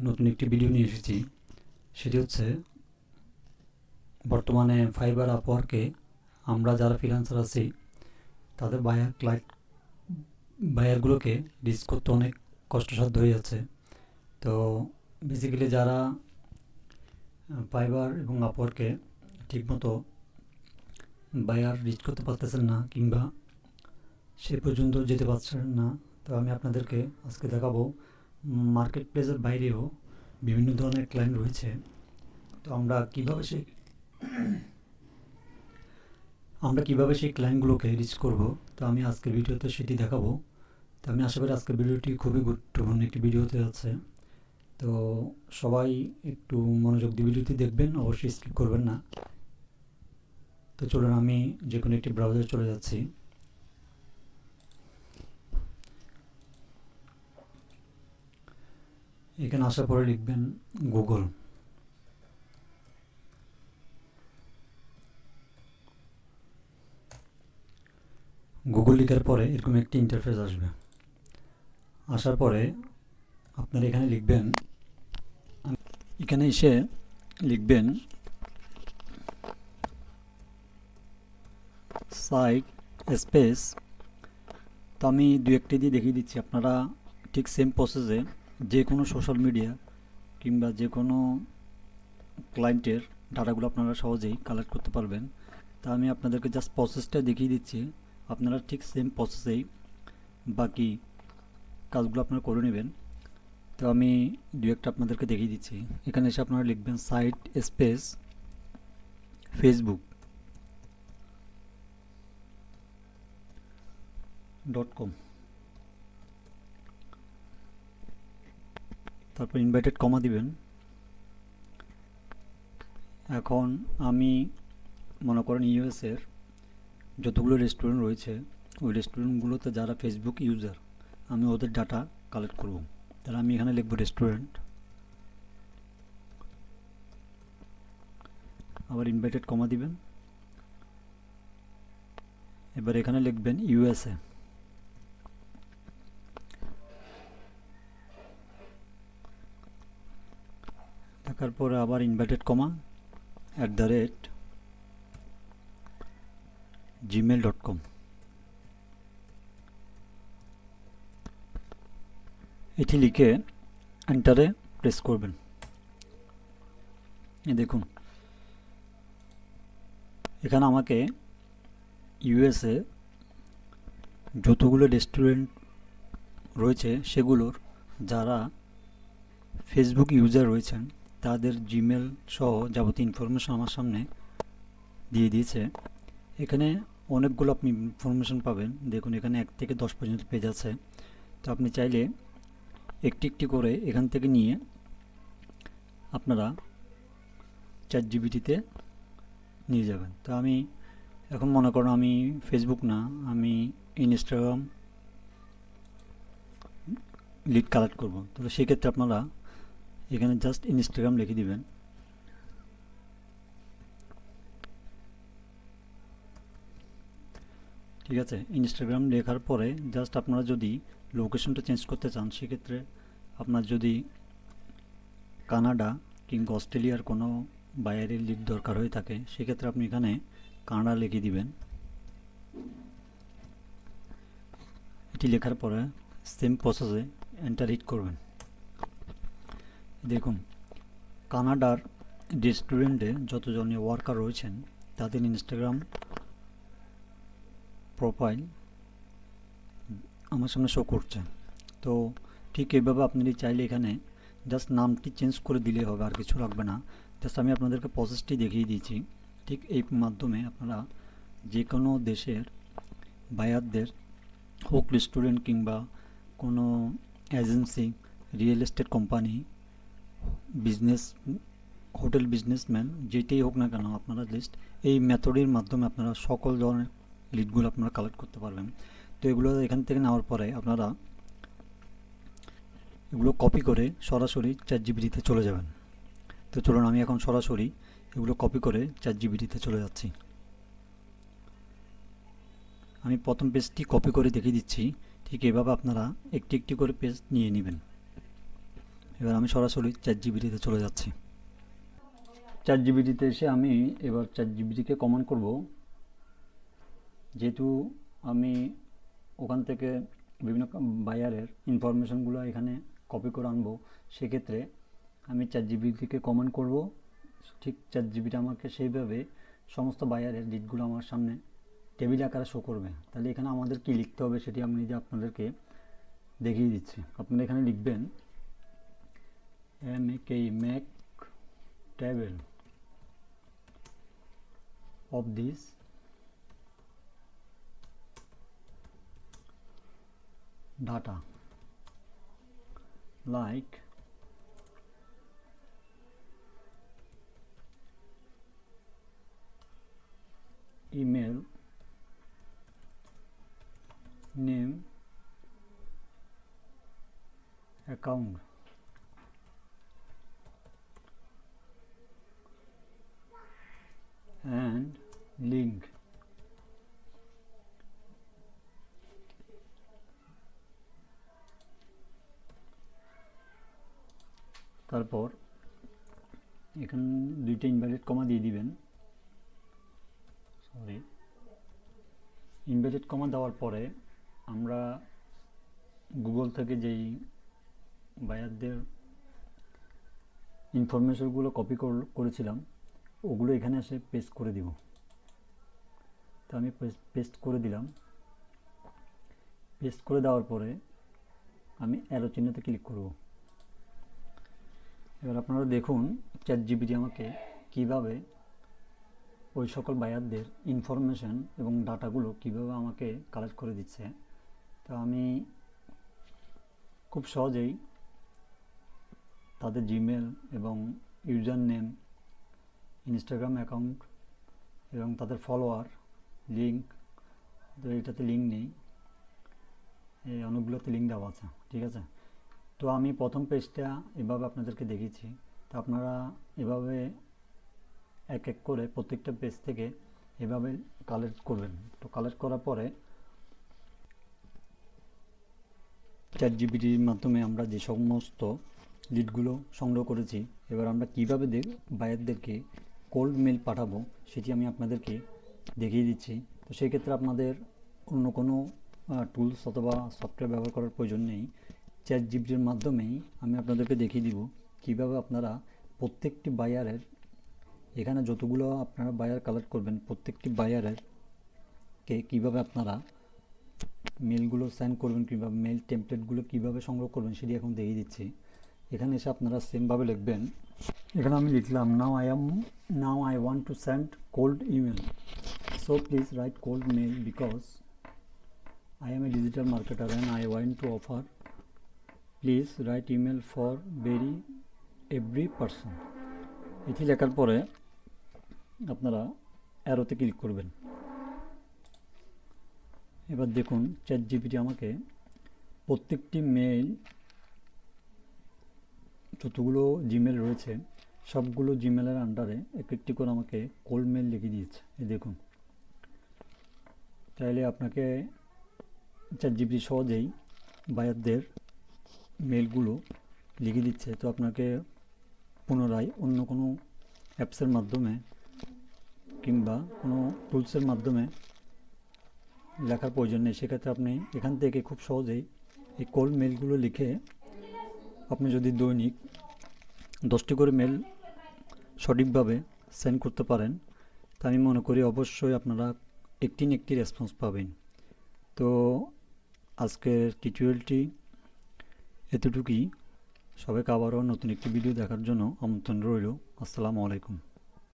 নতুন একটি ভিডিও নিয়ে এসেছি। সেটি হচ্ছে বর্তমানে ফাইবার আপওয়ার্কে আমরা যারা ফ্রিল্যান্সার আছি তাদের বায়ারগুলোকে রিচ করতে অনেক কষ্টসাধ্য হয়ে যাচ্ছে। তো বেসিক্যালি যারা ফাইবার এবং আপওয়ার্কে ঠিকমতো বায়ার রিচ করতে পারতেছেন না কিংবা সে পর্যন্ত যেতে পারছেন না, তো আমি আপনাদেরকে আজকে দেখাবো মার্কেট প্লেসের বাইরেও বিভিন্ন ধরনের ক্লায়েন্ট রয়েছে। তো আমরা কিভাবে সেই ক্লায়েন্টগুলোকে রিচ করব, তো আমি আজকের ভিডিওতে সেটি দেখাবো। তো আমি আশা করি আজকের ভিডিওটি খুবই গুরুত্বপূর্ণ একটি ভিডিও হতে যাচ্ছে। তো সবাই একটু মনোযোগ দিয়ে ভিডিওটি দেখবেন, অবশ্যই স্কিপ করবেন না। তো চলুন আমি যে কোনো একটি ব্রাউজারে চলে যাচ্ছি। এখানে আসার পরে লিখবেন গুগল। গুগল লেখার পরে এরকম একটি ইন্টারফেস আসবে। আসার পরে আপনারা এখানে এসে লিখবেন সাইট স্পেস। তো আমি দু একটি দিয়ে দেখিয়ে দিচ্ছি, আপনারা ঠিক সেম প্রসেসে যে কোনো সোশ্যাল মিডিয়া কিংবা যে কোনো ক্লায়েন্টের ডাটাগুলো আপনারা সহজেই কালেক্ট করতে পারবেন। তা আমি আপনাদেরকে জাস্ট প্রসেসটা দেখিয়ে দিচ্ছি, আপনারা ঠিক সেম প্রসেসেই বাকি কাজগুলো আপনারা করে নেবেন। তো আমি দু একটা আপনাদেরকে দেখিয়ে দিচ্ছি। এখানে এসে আপনারা লিখবেন সাইট স্পেস facebook.com, তারপর ইনভাইটেড কমা দিবেন। এখন আমি মনে করেন ইউএসের যতগুলো রেস্টুরেন্ট রয়েছে ওই রেস্টুরেন্টগুলোতে যারা ফেসবুক ইউজার, আমি ওদের ডাটা কালেক্ট করব। তাহলে আমি এখানে লিখব রেস্টুরেন্ট, আবার ইনভাইটেড কমা দিবেন। এবার এখানে লিখবেন ইউএসএ, দেখার পরে আবার ইনভাইটেড কমা @gmail.com, এটি লিখে এন্টারে প্রেস করবেন। দেখুন এখানে আমাকে ইউএসএ যতগুলো রেস্টুরেন্ট রয়েছে সেগুলোর যারা ফেসবুক ইউজার রয়েছেন তাদের জিমেল সহ যাবতীয় ইনফরমেশন আমার সামনে দিয়ে দিয়েছে। এখানে অনেকগুলো আপনি ইনফরমেশন পাবেন। দেখুন এখানে 1 থেকে 10 পর্যন্ত পেজ আছে। তো আপনি চাইলে একটি একটি করে এখান থেকে নিয়ে আপনারা চ্যাটজিপিটিতে নিয়ে যাবেন। তো আমি এখন মনে করুন আমি ফেসবুক না, আমি ইনস্টাগ্রাম লিড কালেক্ট করব। তো সেক্ষেত্রে আপনারা এখানে জাস্ট ইনস্টাগ্রাম লিখে দিবেন। ঠিক আছে, ইনস্টাগ্রাম লেখার পরে জাস্ট আপনারা যদি লোকেশনটা চেঞ্জ করতে চান, সেক্ষেত্রে আপনার যদি কানাডা কিংবা অস্ট্রেলিয়ার কোনো বাইরের লিড দরকার হয়ে থাকে, সেক্ষেত্রে আপনি এখানে কানাডা লিখে দিবেন। এটি লেখার পরে সেম প্রসেসে এন্টার হিট করবেন। দেখুন কানাডার রেস্টুরেন্টে যতজন ওয়ার্কার রয়েছেন তাদের ইনস্টাগ্রাম প্রোফাইল আমার সামনে শো করছে। তো ঠিক এইভাবে আপনি চাইলে এখানে জাস্ট নামটি চেঞ্জ করে দিলে হবে, আর কিছু লাগবে না। জাস্ট আমি আপনাদেরকে প্রসেসটি দেখিয়ে দিয়েছি। ঠিক এই মাধ্যমে আপনারা যে কোনো দেশের বায়ারদের হোক রেস্টুরেন্ট কিংবা কোনো agency, real estate company, business, hotel businessman, যেটাই হোক না কেন, আপনারা লিস্ট এই মেথডের মাধ্যমে আপনারা সকল ধরনের লিডগুলো আপনারা কালেক্ট করতে পারবেন। তো এগুলো এখান থেকে নেওয়ার পরে আপনারা এগুলো কপি করে সরাসরি চ্যাটজিপিটিতে চলে যাবেন। তো চলুন আমি এখন সরাসরি এগুলো কপি করে চ্যাটজিপিটিতে চলে যাচ্ছি। আমি প্রথম পেজটি কপি করে দেখিয়ে দিচ্ছি। ঠিক এভাবে আপনারা একটি একটি করে পেজ নিয়ে নেবেন। এবার আমি সরাসরি চ্যাট জিপিটিতে চলে যাচ্ছি। চ্যাট জিপিটিতে এসে আমি এবার চ্যাট জিপিটিকে কমান্ড করব, যেহেতু আমি ওখান থেকে বিভিন্ন বায়ারের ইনফরমেশনগুলো এখানে কপি করে আনবো, সেক্ষেত্রে আমি চ্যাট জিপিটিকে কমান্ড করব, ঠিক চ্যাট জিপিটি আমাকে সেইভাবে সমস্ত বায়ারের লিডগুলো আমার সামনে টেবিল আকারে শো করবে। তাহলে এখানে আমাদের কি লিখতে হবে সেটি আমি নিজে আপনাদেরকে দেখিয়ে দিচ্ছি। আপনারা এখানে লিখবেন make table of this data like email, name, account, and link. তারপর এখানে দুইটা ইনভার্টেড কমা দিয়ে দিবেন। ইনভার্টেড কমা দেওয়ার পরে আমরা গুগল থেকে যেই বায়ারদের ইনফরমেশনগুলো কপি করেছিলাম ওগুলো এখানে এসে পেস্ট করে দিব। তো আমি পেস্ট করে দিলাম। পেস্ট করে দেওয়ার পরে আমি অ্যারো চিহ্নতে ক্লিক করব। এবার আপনারা দেখুন চ্যাট জিপিটি আমাকে কিভাবে ওই সকল বায়ারদের ইনফরমেশন এবং ডাটাগুলো কিভাবে আমাকে কালেক্ট করে দিচ্ছে। তো আমি খুব সহজেই তাদের জিমেল এবং ইউজার নেম, ইনস্টাগ্রাম অ্যাকাউন্ট এবং তাদের ফলোয়ার, লিঙ্ক, তো এটাতে লিঙ্ক নেই, এই অনেকগুলোতে লিঙ্ক দেওয়া আছে, ঠিক আছে। তো আমি প্রথম পেজটা এভাবে আপনাদেরকে দেখিয়েছি। তো আপনারা এভাবে এক এক করে প্রত্যেকটা পেজ থেকে এভাবে কালেক্ট করবেন। তো কালেক্ট করার পরে চ্যাট জিপিটির মাধ্যমে আমরা যে সমস্ত লিডগুলো সংগ্রহ করেছি, এবার আমরা কীভাবে বায়ারদেরকে কোল্ড মেল পাঠাবো সেটি আমি আপনাদেরকে দেখিয়ে দিচ্ছি। তো সেই ক্ষেত্রে আপনাদের অন্য কোনো টুলস অথবা সফটওয়্যার ব্যবহার করার প্রয়োজন নেই। চ্যাট জিপিটির মাধ্যমেই আমি আপনাদেরকে দেখিয়ে দিব কীভাবে আপনারা প্রত্যেকটি বায়ারের, এখানে যতগুলো আপনারা বায়ার কালেক্ট করবেন প্রত্যেকটি বায়ারের কীভাবে আপনারা মেলগুলো সেন্ড করবেন, কীভাবে মেল টেমপ্লেটগুলো কীভাবে সংগ্রহ করবেন সেটি এখন দেখিয়ে দিচ্ছি। এখানে এসে আপনারা সেমভাবে লিখবেন। এখানে আমি লিখলাম now I want to send cold email, so please write cold mail because I am a digital marketer and I want to offer. Please write email for every person. এটি লেখার পরে আপনারা অ্যারোতে ক্লিক করবেন। এবার দেখুন চ্যাট জিপিটি আমাকে প্রত্যেকটি মেইল, যতগুলো জিমেল রয়েছে সবগুলো জিমেলের আন্ডারে এক একটি করে আমাকে কোল্ড মেল লিখে দিয়েছে। এই দেখুন, চাইলে আপনাকে চ্যাট জিপিটি সহজেই বায়ারদের মেলগুলো লিখে দিচ্ছে। তো আপনাকে পুনরায় অন্য কোনো অ্যাপসের মাধ্যমে কিংবা কোনো টুলসের মাধ্যমে লেখার প্রয়োজন নেই। সেক্ষেত্রে আপনি এখান থেকে খুব সহজেই এই কোল্ড মেলগুলো লিখে আপনি যদি দৈনিক 10টি করে মেল সঠিকভাবে সেন্ড করতে পারেন, তা আমি মনে করি অবশ্যই আপনারা একটি না একটি রেসপন্স পাবেন। তো আজকের টিউটোরিয়ালটি এতটুকুই। সবাইকে আবারও নতুন একটি ভিডিও দেখার জন্য আমন্ত্রণ রইল। আসসালামু আলাইকুম।